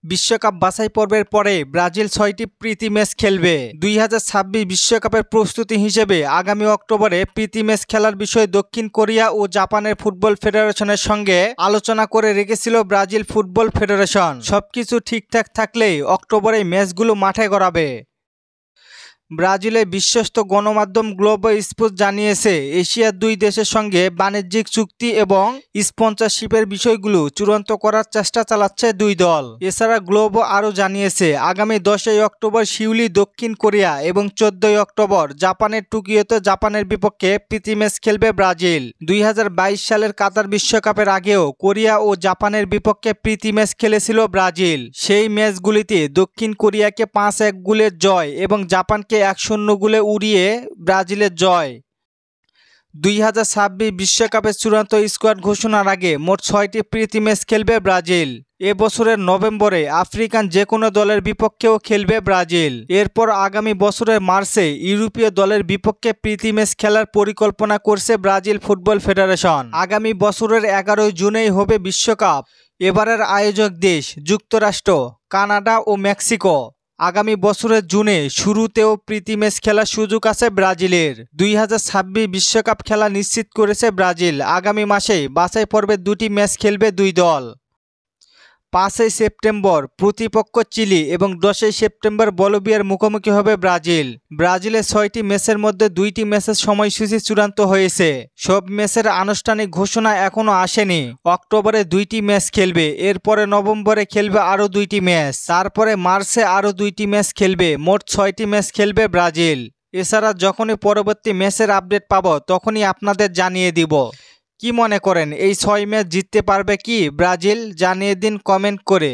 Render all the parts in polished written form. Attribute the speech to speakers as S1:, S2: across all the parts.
S1: বিশ্বকাপ বাছাই পর্বের পরে ব্রাজিল ৬টি প্রীতি ম্যাচ খেলবে। ২০২৬ বিশ্বকাপের প্রস্তুতি হিসেবে আগামী অক্টোবরে প্রীতি ম্যাচ খেলার বিষয়ে দক্ষিণ কোরিয়া ও জাপানের ফুটবল ফেডারেশনের সঙ্গে আলোচনা করে রেখেছিল ব্রাজিল ফুটবল ফেডারেশন। সবকিছু ঠিকঠাক থাকলেই অক্টোবরে ম্যাচগুলো মাঠে গড়াবে। ব্রাজিলের বিশ্বস্ত গণমাধ্যম গ্লোবো স্পোর্টস জানিয়েছে, এশিয়ার দুই দেশের সঙ্গে বাণিজ্যিক চুক্তি এবং স্পন্সরশিপের বিষয়গুলো চূড়ান্ত করার চেষ্টা চালাচ্ছে দুই দল। এছাড়া গ্লোবো আরও জানিয়েছে, আগামী 10ই অক্টোবর সিউলি দক্ষিণ কোরিয়া এবং 14ই অক্টোবর জাপানের টোকিওতে জাপানের বিপক্ষে প্রীতি ম্যাচ খেলবে ব্রাজিল। 2022 সালের কাতার বিশ্বকাপের আগেও কোরিয়া ও জাপানের বিপক্ষে প্রীতি ম্যাচ খেলেছিল ব্রাজিল। সেই ম্যাচগুলিতে দক্ষিণ কোরিয়াকে 5-1 গোলের জয় এবং জাপানকে 1-0 গোলে উড়িয়ে ব্রাজিলের জয়। 2026 বিশ্বকাপের চূড়ান্ত স্কোয়াড ঘোষণার আগে মোট 6টি প্রীতি ম্যাচ খেলবে ব্রাজিল। এবছরের নভেম্বরে আফ্রিকান যে কোনো দলের বিপক্ষেও খেলবে ব্রাজিল। এরপর আগামী বছরের মার্চে ইউরোপীয় দলের বিপক্ষে প্রীতি ম্যাচ খেলার পরিকল্পনা করছে ব্রাজিল ফুটবল ফেডারেশন। আগামী বছরের 11 জুনেই হবে বিশ্বকাপ। এবারের আয়োজক দেশ যুক্তরাষ্ট্র, কানাডা ও মেক্সিকো। আগামী বছরের জুনে শুরুতেও প্রীতি ম্যাচ খেলার সুযোগ আছে ব্রাজিলের। 2026 বিশ্বকাপ খেলা নিশ্চিত করেছে ব্রাজিল। আগামী মাসেই বাছাই পর্বের 2টি ম্যাচ খেলবে দুই দল। 5ই সেপ্টেম্বর প্রতিপক্ষ চিলি এবং 10ই সেপ্টেম্বর বলিভিয়ার মুখোমুখি হবে ব্রাজিল। ব্রাজিলের 6টি ম্যাচের মধ্যে 2টি ম্যাচের সময়সূচি চূড়ান্ত হয়েছে। সব ম্যাচের আনুষ্ঠানিক ঘোষণা এখনও আসেনি। অক্টোবরে 2টি ম্যাচ খেলবে, এরপরে নভেম্বরে খেলবে আরও 2টি ম্যাচ, তারপরে মার্চে আরও 2টি ম্যাচ খেলবে। মোট 6টি ম্যাচ খেলবে ব্রাজিল। এছাড়া যখনই পরবর্তী ম্যাচের আপডেট পাবো তখনই আপনাদের জানিয়ে দিব। কি মনে করেন, এই 6 ম্যাচ জিততে পারবে কি ব্রাজিল? জানিয়ে দিন কমেন্ট করে।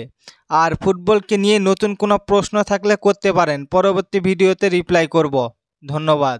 S1: আর ফুটবলকে নিয়ে নতুন কোনো প্রশ্ন থাকলে করতে পারেন, পরবর্তী ভিডিওতে রিপ্লাই করব। ধন্যবাদ।